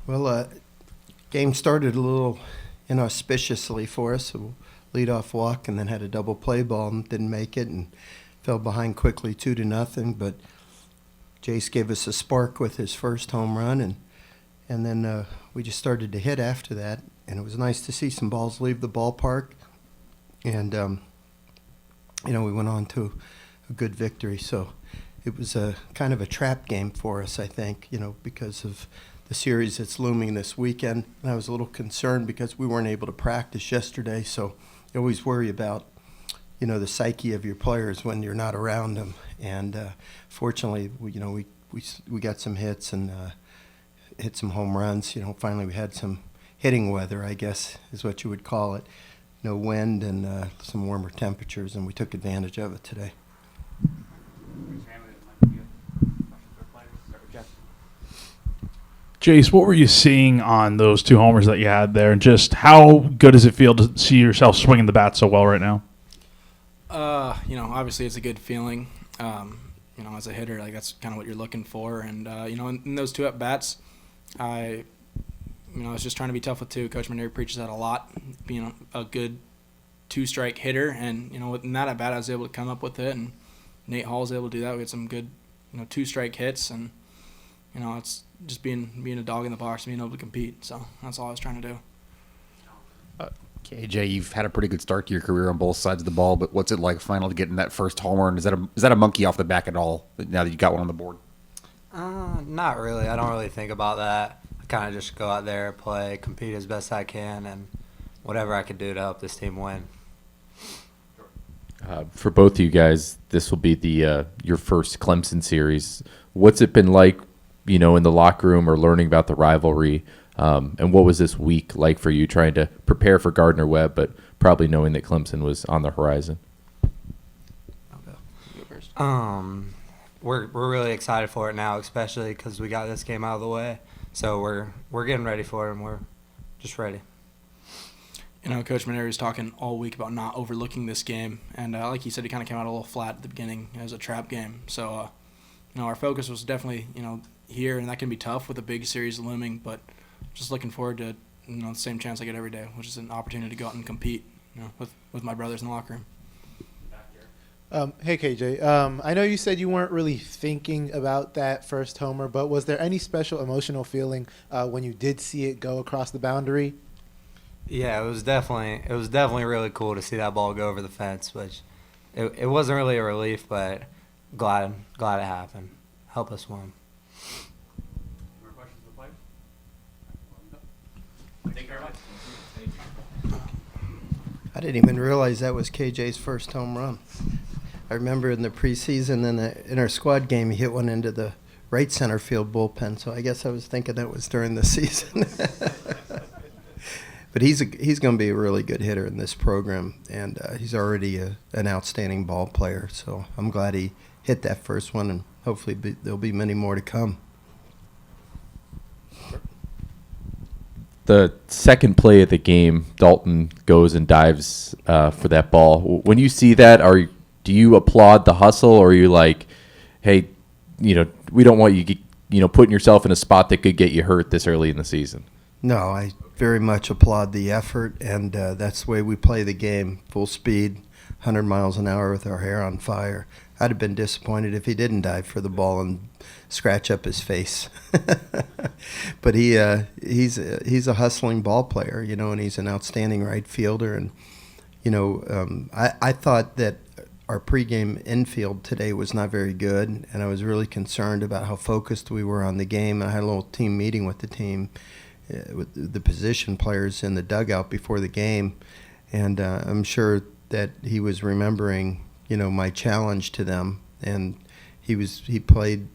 Well, game started a little inauspiciously for us. A lead-off walk and then had a double play ball and didn't make it and fell behind quickly 2-0. But Jase gave us a spark with his first home run, and then we just started to hit after that. And it was nice to see some balls leave the ballpark. And, we went on to a good victory. So it was a kind of a trap game for us, I think, because of the series that's looming this weekend. And I was a little concerned because we weren't able to practice yesterday, so you always worry about, the psyche of your players when you're not around them. And fortunately, we got some hits and hit some home runs. Finally we had some hitting weather, I guess is what you would call it. No wind and some warmer temperatures, and we took advantage of it today. Jase, what were you seeing on those two homers that you had there, and just how good does it feel to see yourself swinging the bat so well right now? Obviously it's a good feeling. As a hitter, that's kind of what you're looking for. And in those two at bats, I was just trying to be tough with two. Coach Mainieri preaches that a lot, being a good two-strike hitter. And in that at bat, I was able to come up with it, and Nate Hall was able to do that. We had some good, two-strike hits, and it's just being a dog in the box, being able to compete. So that's all I was trying to do. KJ, you've had a pretty good start to your career on both sides of the ball, but what's it like finally getting that first homer? And is that a monkey off the back at all now that you got one on the board? Not really. I don't really think about that. I kind of just go out there, play, compete as best I can, and whatever I can do to help this team win. For both of you guys, this will be the your first Clemson series. What's it been like, in the locker room or learning about the rivalry? And what was this week like for you trying to prepare for Gardner-Webb, but probably knowing that Clemson was on the horizon? We're really excited for it now, especially because we got this game out of the way. So we're getting ready for it, and we're just ready. Coach Mainieri was talking all week about not overlooking this game, and like he said, he kind of came out a little flat at the beginning as a trap game. So, our focus was definitely, here, and that can be tough with a big series looming, but just looking forward to the same chance I get every day, which is an opportunity to go out and compete with my brothers in the locker room. Hey, KJ. I know you said you weren't really thinking about that first homer, but was there any special emotional feeling when you did see it go across the boundary? Yeah, it was definitely really cool to see that ball go over the fence, which it wasn't really a relief, but glad it happened. Help us win. Thank you very much. I didn't even realize that was KJ's first home run. I remember in the preseason in our squad game, he hit one into the right center field bullpen, so I guess I was thinking that was during the season. But he's going to be a really good hitter in this program, and he's already an outstanding ball player, so I'm glad he hit that first one, and hopefully there'll be many more to come. The second play of the game, Dalton goes and dives for that ball. When you see that, do you applaud the hustle, or are you like, hey, we don't want you, putting yourself in a spot that could get you hurt this early in the season? No, I very much applaud the effort, and that's the way we play the game, full speed, 100 miles an hour with our hair on fire. I'd have been disappointed if he didn't dive for the ball and scratch up his face. But he's a hustling ball player, and he's an outstanding right fielder. And, I thought that our pregame infield today was not very good, and I was really concerned about how focused we were on the game. I had a little team meeting with the team, with the position players in the dugout before the game, and I'm sure that he was remembering my challenge to them, and he played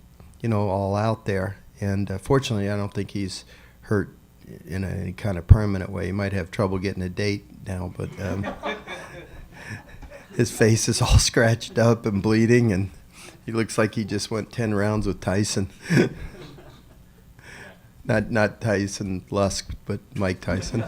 all out there, and fortunately I don't think he's hurt in any kind of permanent way. He might have trouble getting a date now, but his face is all scratched up and bleeding, and he looks like he just went 10 rounds with Tyson. Not Tyson Lusk, but Mike Tyson.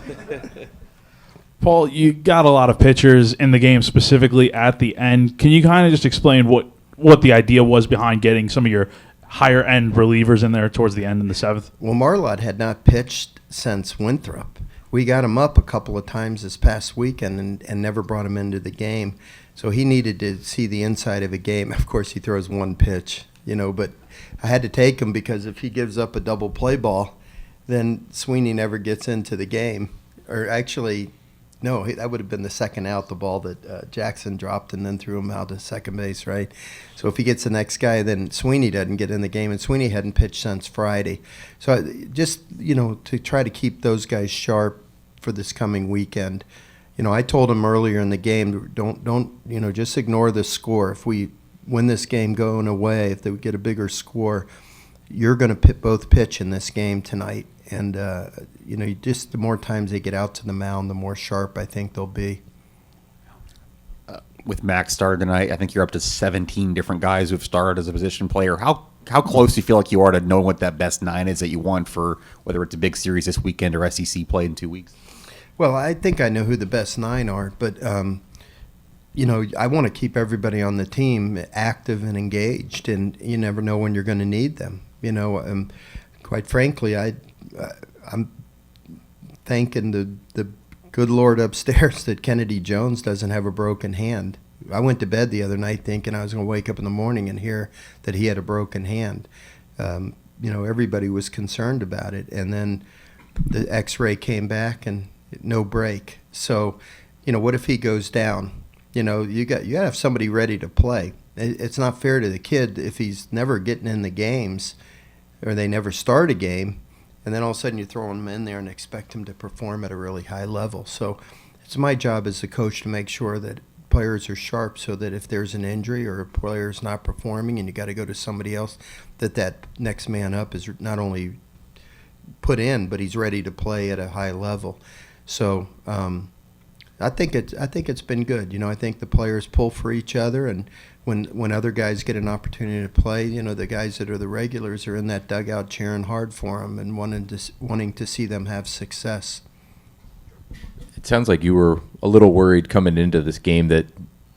Paul, you got a lot of pitchers in the game, specifically at the end. Can you kind of just explain what the idea was behind getting some of your higher end relievers in there towards the end in the seventh? Well, Marlott had not pitched since Winthrop. We got him up a couple of times this past weekend and never brought him into the game. So he needed to see the inside of a game. Of course, he throws one pitch, but I had to take him because if he gives up a double play ball, then Sweeney never gets into the game. Or actually, no, that would have been the second out, the ball that Jackson dropped and then threw him out to second base, right? So if he gets the next guy, then Sweeney doesn't get in the game, and Sweeney hadn't pitched since Friday. So just, to try to keep those guys sharp for this coming weekend. I told him earlier in the game, don't just ignore the score. If we win this game going away, if they get a bigger score, you're going to both pitch in this game tonight. And, just the more times they get out to the mound, the more sharp I think they'll be. With Max started tonight, I think you're up to 17 different guys who've started as a position player. How close do you feel like you are to knowing what that best 9 is that you want for whether it's a big series this weekend or SEC play in 2 weeks? Well, I think I know who the best 9 are, but, I want to keep everybody on the team active and engaged, and you never know when you're going to need them. Quite frankly, I'm thanking the good Lord upstairs that Kennedy Jones doesn't have a broken hand. I went to bed the other night thinking I was going to wake up in the morning and hear that he had a broken hand. Everybody was concerned about it, and then the X-ray came back and no break. So, what if he goes down? You got to have somebody ready to play. It's not fair to the kid if he's never getting in the games or they never start a game, and then all of a sudden you throw him in there and expect him to perform at a really high level. So it's my job as a coach to make sure that players are sharp so that if there's an injury or a player's not performing and you got to go to somebody else, that next man up is not only put in, but he's ready to play at a high level. So I think it's been good. I think the players pull for each other, and when other guys get an opportunity to play, the guys that are the regulars are in that dugout cheering hard for them and wanting to see them have success. It sounds like you were a little worried coming into this game that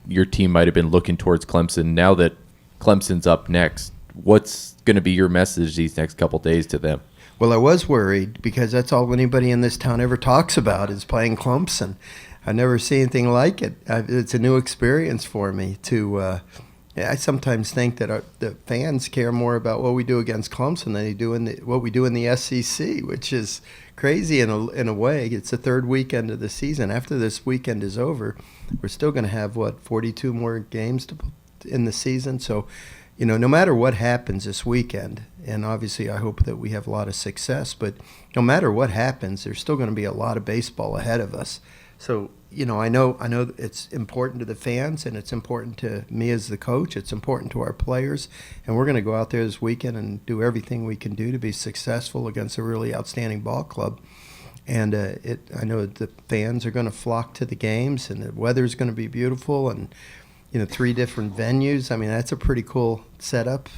your team might have been looking towards Clemson. Now that Clemson's up next, what's going to be your message these next couple days to them? Well, I was worried because that's all anybody in this town ever talks about is playing Clemson. I never see anything like it. It's a new experience for me I sometimes think that the fans care more about what we do against Clemson than they do what we do in the SEC, which is crazy in a way. It's the third weekend of the season. After this weekend is over, we're still going to have 42 more games in the season. So, no matter what happens this weekend, and obviously I hope that we have a lot of success, but no matter what happens, there's still going to be a lot of baseball ahead of us. So, I know it's important to the fans, and it's important to me as the coach. It's important to our players, and we're going to go out there this weekend and do everything we can do to be successful against a really outstanding ball club. And I know the fans are going to flock to the games, and the weather's going to be beautiful, and 3 different venues. I mean, that's a pretty cool setup.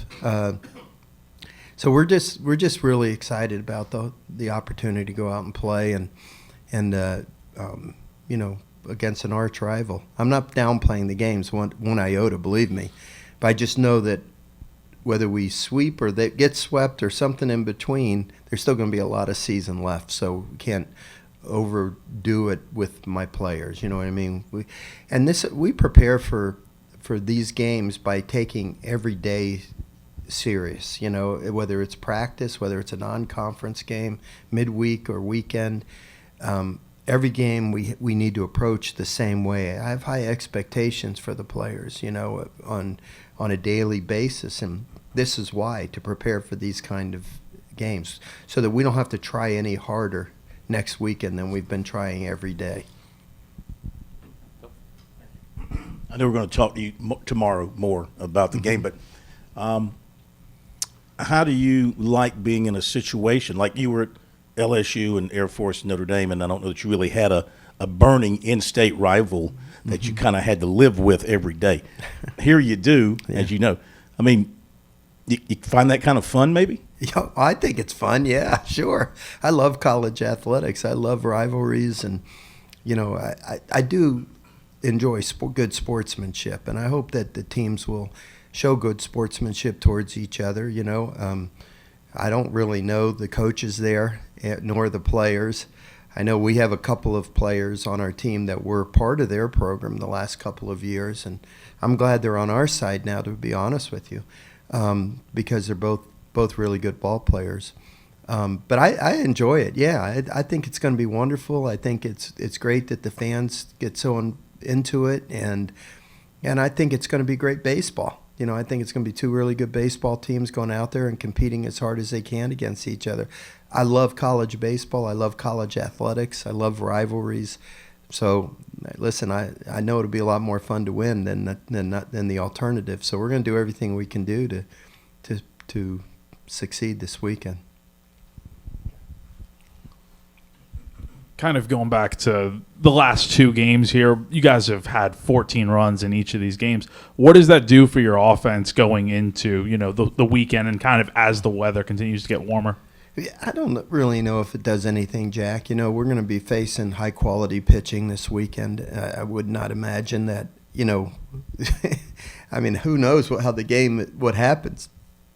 So we're just really excited about the opportunity to go out and play and against an arch rival. I'm not downplaying the games one iota, believe me, but I just know that whether we sweep or they get swept or something in between, there's still going to be a lot of season left. So we can't overdo it with my players. You know what I mean? We prepare for these games by taking every day serious. Whether it's practice, whether it's a non-conference game, midweek or weekend. Every game we need to approach the same way. I have high expectations for the players, on a daily basis, and this is why, to prepare for these kind of games, so that we don't have to try any harder next weekend than we've been trying every day. I know we're going to talk to you tomorrow more about the game, but how do you like being in a situation like you were at LSU and Air Force and Notre Dame, and I don't know that you really had a burning in-state rival that you kind of had to live with every day. Here you do, as you know. I mean, you find that kind of fun maybe? Yeah, I think it's fun. Yeah, sure. I love college athletics. I love rivalries, and I do enjoy good sportsmanship, and I hope that the teams will show good sportsmanship towards each other. I don't really know the coaches there, nor the players. I know we have a couple of players on our team that were part of their program the last couple of years, and I'm glad they're on our side now, to be honest with you, because they're both really good ball players. But I enjoy it. Yeah, I think it's going to be wonderful. I think it's great that the fans get so into it, and I think it's going to be great baseball. I think it's going to be two really good baseball teams going out there and competing as hard as they can against each other. I love college baseball. I love college athletics. I love rivalries. So, listen, I know it'll be a lot more fun to win than the alternative. So we're going to do everything we can do to succeed this weekend. Kind of going back to the last two games here, you guys have had 14 runs in each of these games. What does that do for your offense going into the weekend and kind of as the weather continues to get warmer? I don't really know if it does anything, Jack. We're going to be facing high-quality pitching this weekend. I would not imagine that, I mean, who knows what happens.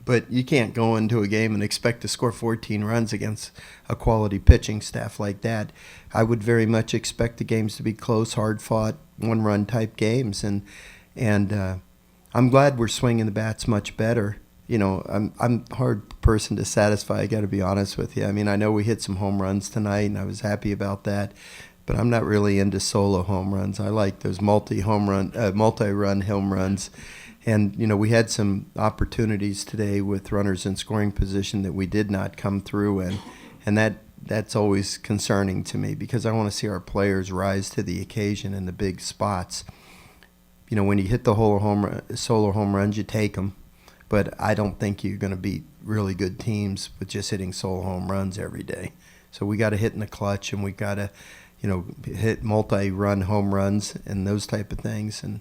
But you can't go into a game and expect to score 14 runs against a quality pitching staff like that. I would very much expect the games to be close, hard-fought, one-run type games. And I'm glad we're swinging the bats much better. I'm a hard person to satisfy, I got to be honest with you. I mean, I know we hit some home runs tonight, and I was happy about that. But I'm not really into solo home runs. I like those multi-run home runs. And, we had some opportunities today with runners in scoring position that we did not come through in. And that's always concerning to me because I want to see our players rise to the occasion in the big spots. When you hit the solo home runs, you take them. But I don't think you're going to beat really good teams with just hitting solo home runs every day. So we got to hit in the clutch, and we got to, hit multi-run home runs and those type of things. And,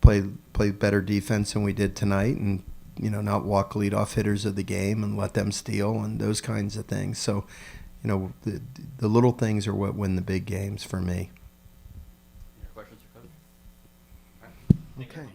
play better defense than we did tonight, and not walk leadoff hitters of the game and let them steal and those kinds of things. So, the little things are what win the big games for me. Questions for Coach? Okay.